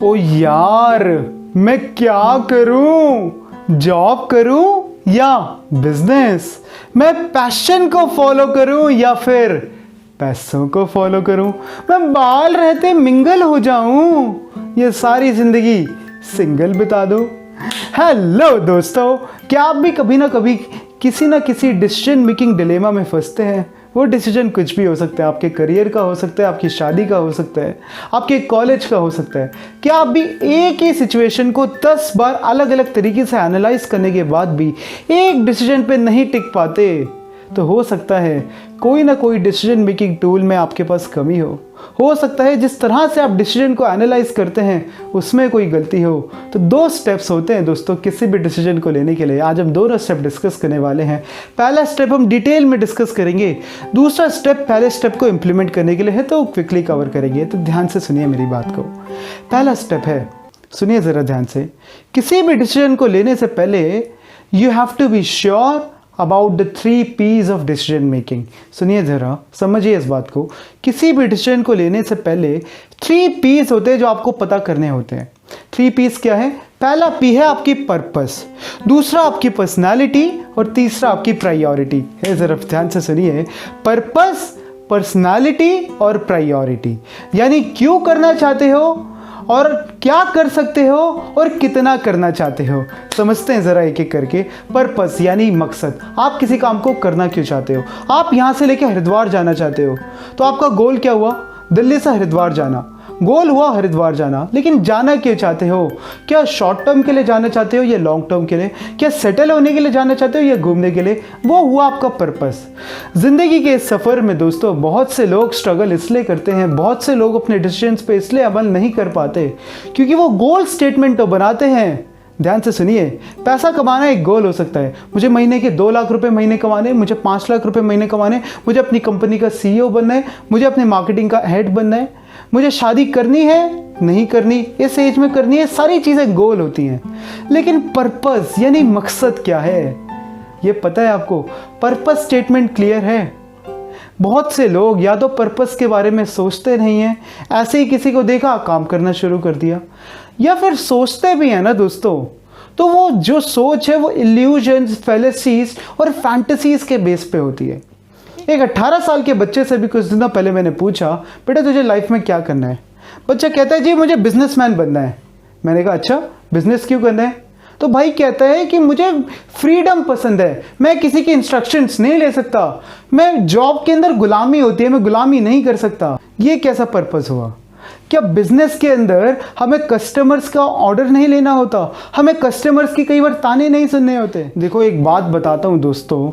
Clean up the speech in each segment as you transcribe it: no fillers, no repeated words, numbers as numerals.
ओ यार, मैं क्या करूं? जॉब करूं या बिजनेस? मैं पैशन को फॉलो करूं या फिर पैसों को फॉलो करूं? मैं बाल रहते मिंगल हो जाऊं ये सारी जिंदगी सिंगल बिता दूं? हेलो दोस्तों, क्या आप भी कभी ना कभी किसी ना किसी डिसीजन मेकिंग डिलेमा में फंसते हैं? वो डिसीजन कुछ भी हो सकता है, आपके करियर का हो सकता है, आपकी शादी का हो सकता है, आपके कॉलेज का हो सकता है। क्या आप भी एक ही सिचुएशन को 10 बार अलग अलग तरीके से एनालाइज करने के बाद भी एक डिसीजन पे नहीं टिक पाते? तो हो सकता है कोई ना कोई डिसीजन मेकिंग टूल में आपके पास कमी हो सकता है जिस तरह से आप डिसीजन को एनालाइज करते हैं उसमें कोई गलती हो। तो 2 स्टेप्स होते हैं दोस्तों किसी भी डिसीजन को लेने के लिए। आज हम दोनों स्टेप डिस्कस करने वाले हैं। पहला स्टेप हम डिटेल में डिस्कस करेंगे, दूसरा स्टेप पहले स्टेप को इंप्लीमेंट करने के लिए है तो क्विकली कवर करेंगे। तो ध्यान से सुनिए मेरी बात को। पहला स्टेप है, सुनिए ज़रा ध्यान से, किसी भी डिसीजन को लेने से पहले you have to be sure about the 3 P's of decision making. सुनिए ज़रा, समझिए इस बात को। किसी भी डिसीजन को लेने से पहले 3 P's होते हैं जो आपको पता करने होते हैं। 3 P's क्या है? पहला P है आपकी पर्पस, दूसरा आपकी पर्सनालिटी और तीसरा आपकी प्रायोरिटी है। ज़रा ध्यान से सुनिए, पर्पस, पर्सनालिटी और प्रायोरिटी, यानी क्यों करना चाहते हो और क्या कर सकते हो और कितना करना चाहते हो। समझते हैं ज़रा एक एक करके। पर्पस यानी मकसद, आप किसी काम को करना क्यों चाहते हो? आप यहाँ से लेकर हरिद्वार जाना चाहते हो तो आपका गोल क्या हुआ? दिल्ली से हरिद्वार जाना, गोल हुआ हरिद्वार जाना, लेकिन जाना क्यों चाहते हो? क्या शॉर्ट टर्म के लिए जाना चाहते हो या लॉन्ग टर्म के लिए? क्या सेटल होने के लिए जाना चाहते हो या घूमने के लिए? वो हुआ आपका पर्पस। ज़िंदगी के इस सफ़र में दोस्तों बहुत से लोग स्ट्रगल इसलिए करते हैं, बहुत से लोग अपने डिसीजंस पे इसलिए अमल नहीं कर पाते क्योंकि वो गोल स्टेटमेंट तो बनाते हैं। ध्यान से सुनिए, पैसा कमाना एक गोल हो सकता है। मुझे महीने के 2 लाख रुपए महीने कमाने, मुझे 5 लाख रुपए महीने कमाने, मुझे अपनी कंपनी का CEO बनना है, मुझे अपने मार्केटिंग का हेड बनना है, मुझे शादी करनी है नहीं करनी, इस एज में करनी है, सारी चीज़ें गोल होती हैं। लेकिन पर्पस यानी मकसद क्या है ये पता है आपको? पर्पस स्टेटमेंट क्लियर है? बहुत से लोग या तो पर्पस के बारे में सोचते नहीं हैं, ऐसे ही किसी को देखा काम करना शुरू कर दिया, या फिर सोचते भी हैं ना दोस्तों, तो वो जो सोच है वो इल्यूजन्स, फैलेसीज और फैंटेसीज के बेस पे होती है। एक 18 साल के बच्चे से भी कुछ दिनों पहले मैंने पूछा, बेटा तुझे लाइफ में क्या करना है? बच्चा कहता है जी मुझे बिजनेसमैन बनना है। मैंने कहा अच्छा, बिजनेस क्यों करना है? तो भाई कहता है कि मुझे फ्रीडम पसंद है, मैं किसी की इंस्ट्रक्शंस नहीं ले सकता, मैं जॉब के अंदर गुलामी होती है, मैं गुलामी नहीं कर सकता। ये कैसा पर्पस हुआ? क्या बिजनेस के अंदर हमें कस्टमर्स का ऑर्डर नहीं लेना होता? हमें कस्टमर्स की कई बार ताने नहीं सुनने होते? देखो एक बात बताता हूं दोस्तों,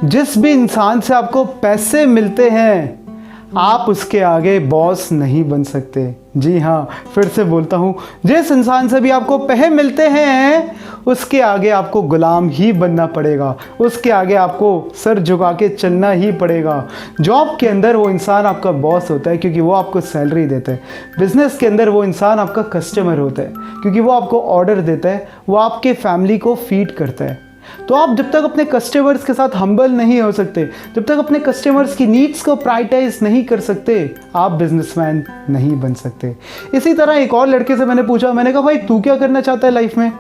जिस भी इंसान से आपको पैसे मिलते हैं आप उसके आगे बॉस नहीं बन सकते। जी हाँ, फिर से बोलता हूँ, जिस इंसान से भी आपको पैसे मिलते हैं उसके आगे आपको गुलाम ही बनना पड़ेगा, उसके आगे आपको सर झुका के चलना ही पड़ेगा। जॉब के अंदर वो इंसान आपका बॉस होता है क्योंकि वो आपको सैलरी देता है। बिजनेस के अंदर वो इंसान आपका कस्टमर होता है क्योंकि वो आपको ऑर्डर देता है, वो आपके फैमिली को फीड करता है। तो आप जब तक अपने कस्टमर्स के साथ हम्बल नहीं हो सकते, जब तक अपने कस्टमर्स की नीड्स को प्रायोरिटाइज नहीं कर सकते, आप बिजनेसमैन नहीं बन सकते। इसी तरह एक और लड़के से मैंने पूछा, मैंने कहा भाई तू क्या करना चाहता है लाइफ में?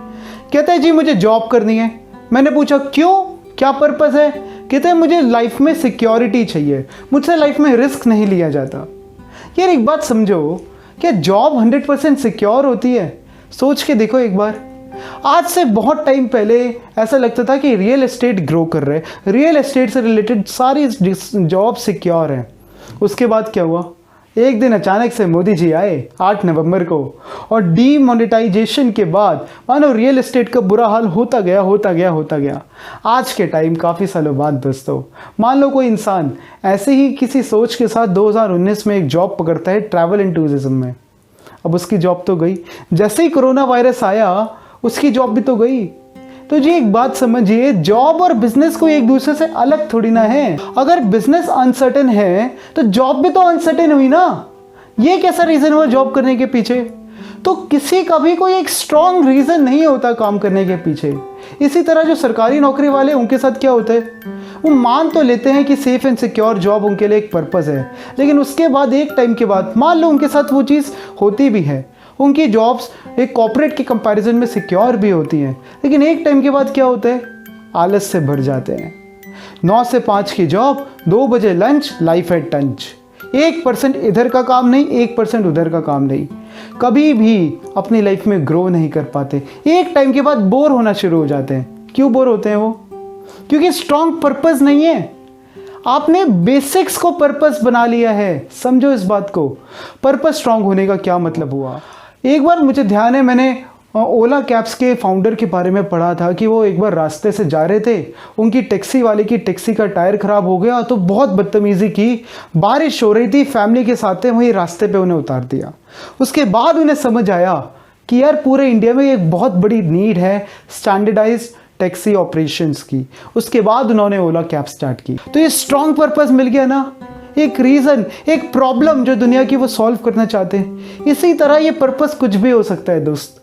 कहता है जी मुझे जॉब करनी है। मैंने पूछा क्यों, क्या पर्पस है? कहते हैं मुझे लाइफ में सिक्योरिटी चाहिए, मुझसे लाइफ में रिस्क नहीं लिया जाता। यार एक बात समझो, क्या जॉब 100% सिक्योर होती है? सोच के देखो एक बार। आज से बहुत टाइम पहले ऐसा लगता था कि रियल एस्टेट ग्रो कर रहे हैं, रियल एस्टेट से रिलेटेड सारी जॉब सिक्योर हैं। उसके बाद क्या हुआ? एक दिन अचानक से मोदी जी आए 8 नवंबर को, और डीमोनेटाइजेशन के बाद मानो रियल एस्टेट का बुरा हाल होता गया। आज के टाइम काफ़ी सालों बाद दोस्तों, मान लो कोई इंसान ऐसे ही किसी सोच के साथ 2019 में एक जॉब पकड़ता है ट्रैवल एंड टूरिज्म में। अब उसकी जॉब तो गई, जैसे ही कोरोना वायरस आया उसकी जॉब भी तो गई। तो जी एक बात समझिए, जॉब और बिजनेस को एक दूसरे से अलग थोड़ी ना है। अगर बिजनेस अनसर्टेन है तो जॉब भी तो अनसर्टेन हुई ना। ये कैसा रीजन हुआ जॉब करने के पीछे? तो किसी का भी कोई एक स्ट्रॉन्ग रीजन नहीं होता काम करने के पीछे। इसी तरह जो सरकारी नौकरी वाले उनके साथ क्या होता है, वो मान तो लेते हैं कि सेफ एंड सिक्योर जॉब उनके लिए एक पर्पस है, लेकिन उसके बाद एक टाइम के बाद मान लो उनके साथ वो चीज़ होती भी है, उनकी जॉब्स एक कॉर्पोरेट के कंपैरिजन में सिक्योर भी होती हैं, लेकिन एक टाइम के बाद क्या होता है, आलस से भर जाते हैं। 9 से 5 की जॉब, 2 बजे लंच, लाइफ एट टंच। 1% इधर का काम नहीं, 1% उधर का काम नहीं, कभी भी अपनी लाइफ में ग्रो नहीं कर पाते। एक टाइम के बाद बोर होना शुरू हो जाते हैं। क्यों बोर होते हैं वो? क्योंकि स्ट्रॉन्ग पर्पस नहीं है। आपने बेसिक्स को पर्पस बना लिया है, समझो इस बात को। पर्पस स्ट्रॉन्ग होने का क्या मतलब हुआ? एक बार मुझे ध्यान है, मैंने ओला कैब्स के फाउंडर के बारे में पढ़ा था कि वो एक बार रास्ते से जा रहे थे, उनकी टैक्सी वाले की टैक्सी का टायर ख़राब हो गया तो बहुत बदतमीज़ी की। बारिश हो रही थी, फैमिली के साथ थे, वहीं रास्ते पे उन्हें उतार दिया। उसके बाद उन्हें समझ आया कि यार पूरे इंडिया में एक बहुत बड़ी नीड है स्टैंडर्डाइज्ड टैक्सी ऑपरेशंस की। उसके बाद उन्होंने ओला कैब स्टार्ट की। तो ये स्ट्रॉन्ग पर्पस मिल गया ना, एक रीज़न, एक प्रॉब्लम जो दुनिया की वो सॉल्व करना चाहते हैं। इसी तरह ये पर्पस कुछ भी हो सकता है दोस्त।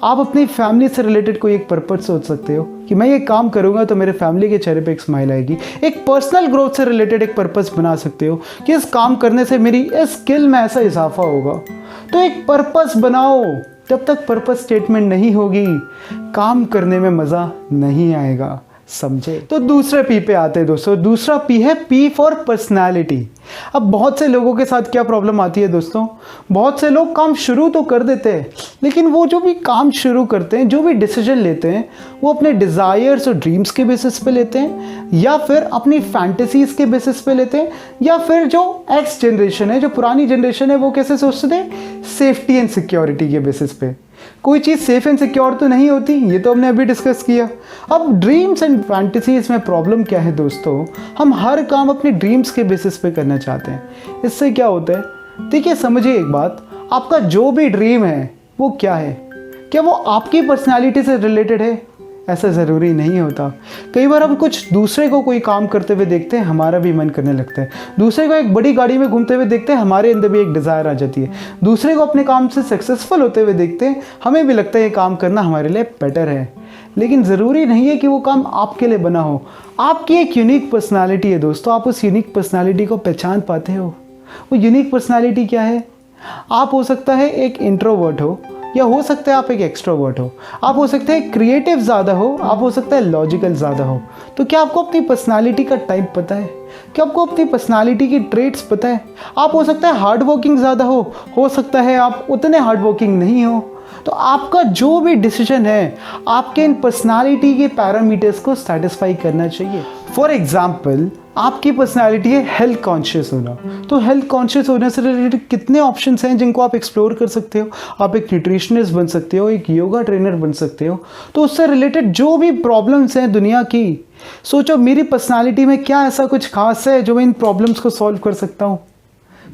आप अपनी फैमिली से रिलेटेड कोई एक पर्पस सोच सकते हो कि मैं ये काम करूंगा तो मेरे फैमिली के चेहरे पे एक स्माइल आएगी। एक पर्सनल ग्रोथ से रिलेटेड एक पर्पस बना सकते हो कि इस काम करने से मेरी इस स्किल में ऐसा इजाफा होगा। तो एक पर्पस बनाओ। जब तक पर्पस स्टेटमेंट नहीं होगी, काम करने में मज़ा नहीं आएगा, समझे? तो दूसरे पी पे आते हैं दोस्तों। दूसरा पी है पी फॉर पर्सनालिटी। अब बहुत से लोगों के साथ क्या प्रॉब्लम आती है दोस्तों, बहुत से लोग काम शुरू तो कर देते हैं, लेकिन वो जो भी काम शुरू करते हैं, जो भी डिसीजन लेते हैं, वो अपने डिज़ायर्स और ड्रीम्स के बेसिस पे लेते हैं, या फिर अपनी फैंटेसीज़ के बेसिस पे लेते हैं, या फिर जो एक्स जनरेशन है, जो पुरानी जनरेशन है, वो कैसे सोचते थे, सेफ्टी एंड सिक्योरिटी के बेसिस पे। कोई चीज़ सेफ एंड सिक्योर तो नहीं होती, ये तो हमने अभी डिस्कस किया। अब ड्रीम्स एंड फैंटेसीज में प्रॉब्लम क्या है दोस्तों, हम हर काम अपने ड्रीम्स के बेसिस पे करना चाहते हैं। इससे क्या होता है, देखिए समझिए एक बात, आपका जो भी ड्रीम है वो क्या है, क्या वो आपकी पर्सनालिटी से रिलेटेड है? ऐसा ज़रूरी नहीं होता। कई बार हम कुछ दूसरे को कोई काम करते हुए देखते हैं, हमारा भी मन करने लगता है। दूसरे को एक बड़ी गाड़ी में घूमते हुए देखते हैं, हमारे अंदर भी एक डिज़ायर आ जाती है। दूसरे को अपने काम से सक्सेसफुल होते हुए देखते हैं, हमें भी लगता है ये काम करना हमारे लिए बेटर है। लेकिन ज़रूरी नहीं है कि वो काम आपके लिए बना हो। आपकी एक यूनिक पर्सनालिटी है दोस्तों, आप उस यूनिक पर्सनालिटी को पहचान पाते हो। वो यूनिक पर्सनालिटी क्या है? आप हो सकता है एक इंट्रोवर्ट हो, या हो सकता है आप एक एक्सट्रोवर्ट हो। आप हो सकते हैं क्रिएटिव ज़्यादा हो, आप हो सकता है लॉजिकल ज़्यादा हो। तो क्या आपको अपनी पर्सनालिटी का टाइप पता है? क्या आपको अपनी पर्सनालिटी की ट्रेट्स पता है? आप हो सकता है हार्ड वर्किंग ज़्यादा हो सकता है आप उतने हार्ड वर्किंग नहीं हो। तो आपका जो भी डिसीजन है, आपके इन पर्सनालिटी के पैरामीटर्स को सेटिस्फाई करना चाहिए। फॉर एग्जाम्पल, आपकी पर्सनालिटी है हेल्थ कॉन्शियस होना। तो हेल्थ कॉन्शियस होने से रिलेटेड कितने ऑप्शंस हैं जिनको आप एक्सप्लोर कर सकते हो। आप एक न्यूट्रिशनिस्ट बन सकते हो, एक योगा ट्रेनर बन सकते हो। तो उससे रिलेटेड जो भी प्रॉब्लम्स हैं दुनिया की, सोचो मेरी पर्सनालिटी में क्या ऐसा कुछ खास है जो मैं इन प्रॉब्लम्स को सॉल्व कर सकता हूँ।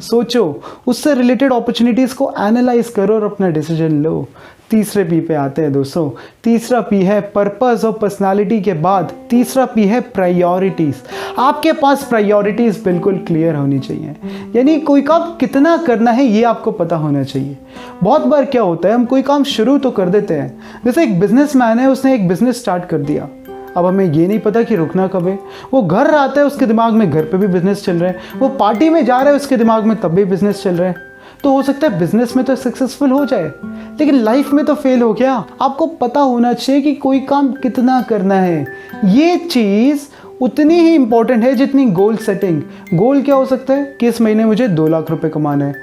सोचो, उससे रिलेटेड अपॉर्चुनिटीज़ को एनालाइज करो और अपना डिसीजन लो। तीसरे पी पे आते हैं दोस्तों। तीसरा पी है पर्पस और पर्सनालिटी के बाद तीसरा पी है प्रायोरिटीज़। आपके पास प्रायोरिटीज़ बिल्कुल क्लियर होनी चाहिए, यानी कोई काम कितना करना है ये आपको पता होना चाहिए। बहुत बार क्या होता है, हम कोई काम शुरू तो कर देते हैं। जैसे एक बिजनेसमैन है, उसने एक बिजनेस स्टार्ट कर दिया, अब हमें ये नहीं पता कि रुकना कब है। वो घर आता है, उसके दिमाग में घर पे भी बिजनेस चल रहा है। वो पार्टी में जा रहा है, उसके दिमाग में तब भी बिजनेस चल रहा है। तो हो सकता है बिजनेस में तो सक्सेसफुल हो जाए, लेकिन लाइफ में तो फेल हो गया। आपको पता होना चाहिए कि कोई काम कितना करना है। ये चीज़ उतनी ही इंपॉर्टेंट है जितनी गोल सेटिंग। गोल क्या हो सकता है कि इस महीने मुझे 2 लाख रुपए कमाना है,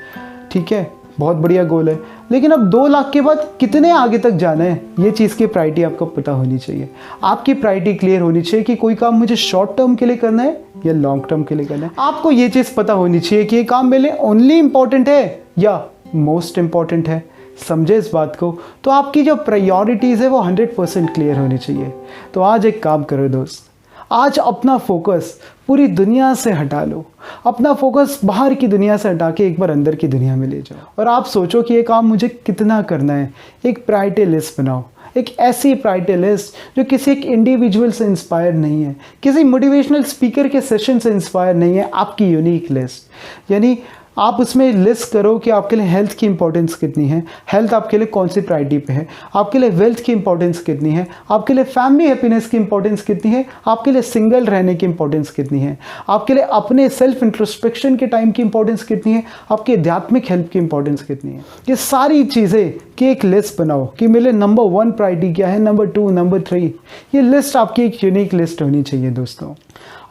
ठीक है, बहुत बढ़िया गोल है, लेकिन अब 2 लाख के बाद कितने आगे तक जाना है, ये चीज़ की प्रायोरिटी आपको पता होनी चाहिए। आपकी प्रायोरिटी क्लियर होनी चाहिए कि कोई काम मुझे शॉर्ट टर्म के लिए करना है या लॉन्ग टर्म के लिए करना है। आपको ये चीज़ पता होनी चाहिए कि ये काम मेरे लिए ओनली इंपॉर्टेंट है या मोस्ट इंपॉर्टेंट है। समझे इस बात को। तो आपकी जो प्रायोरिटीज़ है वो 100% क्लियर होनी चाहिए। तो आज एक काम करो दोस्त, आज अपना फोकस पूरी दुनिया से हटा लो। अपना फोकस बाहर की दुनिया से हटा के एक बार अंदर की दुनिया में ले जाओ और आप सोचो कि ये काम मुझे कितना करना है। एक प्रायोरिटी लिस्ट बनाओ, एक ऐसी प्रायोरिटी लिस्ट जो किसी एक इंडिविजुअल से इंस्पायर नहीं है, किसी मोटिवेशनल स्पीकर के सेशन से इंस्पायर नहीं है। आपकी यूनिक लिस्ट, यानी आप उसमें लिस्ट करो कि आपके लिए हेल्थ की इंपॉर्टेंस कितनी है, हेल्थ आपके लिए कौन सी प्रायोरिटी पे है, आपके लिए वेल्थ की इंपॉर्टेंस कितनी है, आपके लिए फैमिली हैप्पीनेस की इंपॉर्टेंस कितनी है, आपके लिए सिंगल रहने की इंपॉर्टेंस कितनी है, आपके लिए अपने सेल्फ इंट्रोस्पेक्शन के टाइम की इंपॉर्टेंस कितनी है, आपकी आध्यात्मिक हेल्प की इंपॉर्टेंस कितनी है। ये सारी चीज़ें की एक लिस्ट बनाओ कि मेरे नंबर 1 प्रायोरिटी क्या है, नंबर 2, नंबर 3। ये लिस्ट आपकी एक यूनिक लिस्ट होनी चाहिए दोस्तों।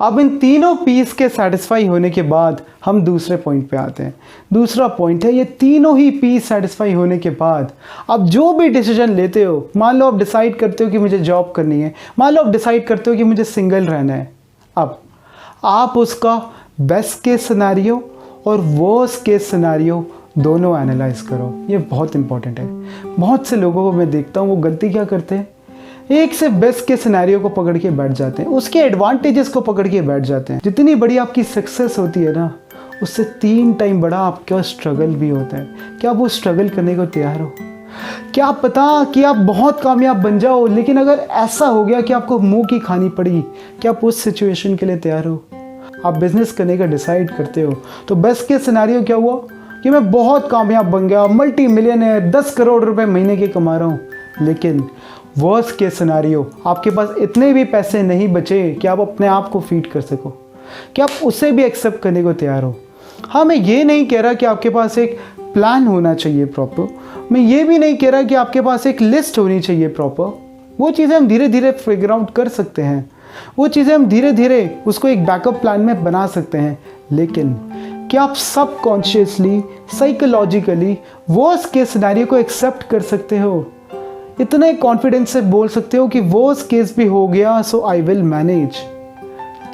अब इन तीनों पीस के सेटिस्फाई होने के बाद हम दूसरे पॉइंट पे आते हैं। दूसरा पॉइंट है, ये तीनों ही पीस सेटिस्फाई होने के बाद आप जो भी डिसीजन लेते हो, मान लो आप डिसाइड करते हो कि मुझे जॉब करनी है, मान लो आप डिसाइड करते हो कि मुझे सिंगल रहना है, अब आप उसका बेस्ट केस सिनेरियो और वर्स्ट केस सिनेरियो दोनों एनालाइज करो। ये बहुत इंपॉर्टेंट है। बहुत से लोगों को मैं देखता हूँ वो गलती क्या करते हैं, एक से बेस्ट के सिनेरियो को पकड़ के बैठ जाते हैं, उसके एडवांटेजेस को पकड़ के बैठ जाते हैं। जितनी बड़ी आपकी सक्सेस होती है ना, उससे 3 टाइम बड़ा आपका स्ट्रगल भी होता है। क्या आप वो स्ट्रगल करने को तैयार हो? क्या पता कि आप बहुत कामयाब बन जाओ, लेकिन अगर ऐसा हो गया कि आपको मुंह की खानी पड़ी, क्या आप उस सिचुएशन के लिए तैयार हो? आप बिजनेस करने का डिसाइड करते हो तो बेस्ट के सिनेरियो क्या हुआ कि मैं बहुत कामयाब बन गया, मल्टी मिलियनर, 10 करोड़ रुपए महीने के कमा रहा हूँ। लेकिन वर्स्ट केस सिनेरियो, आपके पास इतने भी पैसे नहीं बचे कि आप अपने आप को फीड कर सको। क्या आप उसे भी एक्सेप्ट करने को तैयार हो? हाँ, मैं ये नहीं कह रहा कि आपके पास एक प्लान होना चाहिए प्रॉपर, मैं ये भी नहीं कह रहा कि आपके पास एक लिस्ट होनी चाहिए प्रॉपर। वो चीज़ें हम धीरे धीरे फिगर आउट कर सकते हैं, वो चीज़ें हम धीरे धीरे उसको एक बैकअप प्लान में बना सकते हैं। लेकिन क्या आप subconsciously, psychologically worst case scenario को एक्सेप्ट कर सकते हो? इतने कॉन्फिडेंस से बोल सकते हो कि वर्स्ट केस भी हो गया सो आई विल मैनेज,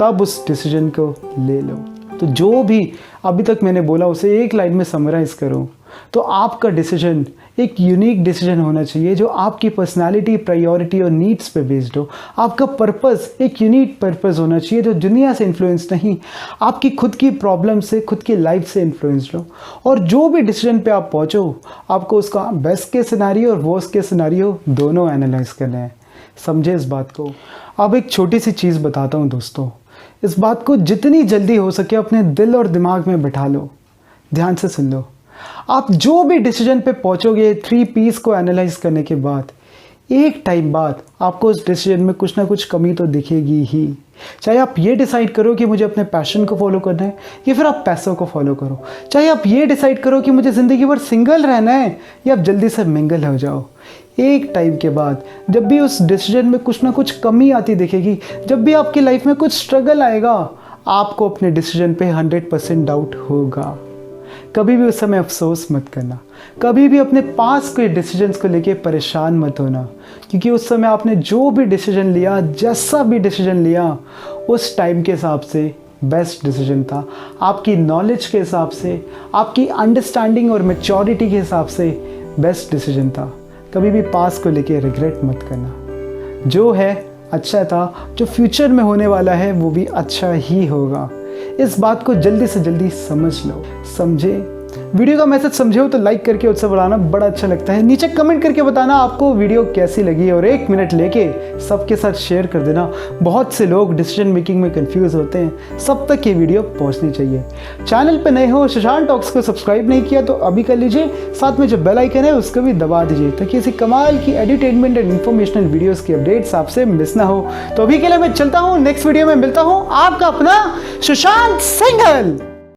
तब उस डिसीजन को ले लो। तो जो भी अभी तक मैंने बोला उसे एक लाइन में समराइज करूं तो आपका डिसीजन एक यूनिक डिसीजन होना चाहिए जो आपकी पर्सनालिटी, प्रायोरिटी और नीड्स पे बेस्ड हो। आपका पर्पस एक यूनिक पर्पस होना चाहिए जो दुनिया से इन्फ्लुएंस नहीं, आपकी खुद की प्रॉब्लम से, खुद की लाइफ से इन्फ्लुएंस्ड हो। और जो भी डिसीजन पे आप पहुंचो, आपको उसका बेस्ट के सिनेरियो और वर्स्ट के सिनेरियो दोनों एनालाइज करना है। समझे इस बात को। अब एक छोटी सी चीज़ बताता हूँ दोस्तों, इस बात को जितनी जल्दी हो सके अपने दिल और दिमाग में बैठा लो, ध्यान से सुन लो। आप जो भी डिसीजन पे पहुंचोगे 3 पीस को एनालाइज करने के बाद, एक टाइम बाद आपको उस डिसीजन में कुछ ना कुछ कमी तो दिखेगी ही। चाहे आप ये डिसाइड करो कि मुझे अपने पैशन को फॉलो करना है या फिर आप पैसों को फॉलो करो, चाहे आप ये डिसाइड करो कि मुझे ज़िंदगी भर सिंगल रहना है या आप जल्दी से मिंगल हो जाओ, एक टाइम के बाद जब भी उस डिसीजन में कुछ ना कुछ कमी आती दिखेगी, जब भी आपकी लाइफ में कुछ स्ट्रगल आएगा, आपको अपने डिसीजन पे 100% डाउट होगा। कभी भी उस समय अफसोस मत करना, कभी भी अपने पास के डिसीजंस को लेके परेशान मत होना, क्योंकि उस समय आपने जो भी डिसीजन लिया, जैसा भी डिसीजन लिया, उस टाइम के हिसाब से बेस्ट डिसीजन था। आपकी नॉलेज के हिसाब से, आपकी अंडरस्टैंडिंग और मैच्योरिटी के हिसाब से बेस्ट डिसीजन था। कभी भी पास को लेके रिग्रेट मत करना। जो है अच्छा था, जो फ्यूचर में होने वाला है वो भी अच्छा ही होगा। इस बात को जल्दी से जल्दी समझ लो। समझे? वीडियो का मैसेज समझे हो तो लाइक करके उत्साह बढ़ाना बड़ा अच्छा लगता है। नीचे कमेंट करके बताना आपको वीडियो कैसी लगी और 1 मिनट लेके सबके साथ शेयर कर देना। बहुत से लोग डिसीजन मेकिंग में कंफ्यूज होते हैं, सब तक ये वीडियो पहुंचनी चाहिए। चैनल पे नए हो, सुशांत टॉक्स को सब्सक्राइब नहीं किया तो अभी कर लीजिए, साथ में जो बेल आइकन है उसको भी दबा दीजिए ताकि ऐसी कमाल की एंटरटेनमेंट एंड इन्फॉर्मेशनल वीडियोस की अपडेट्स आपसे मिस ना हो। तो अभी के लिए मैं चलता हूँ, नेक्स्ट वीडियो में मिलता हूँ। आपका अपना सुशांत सिंघल।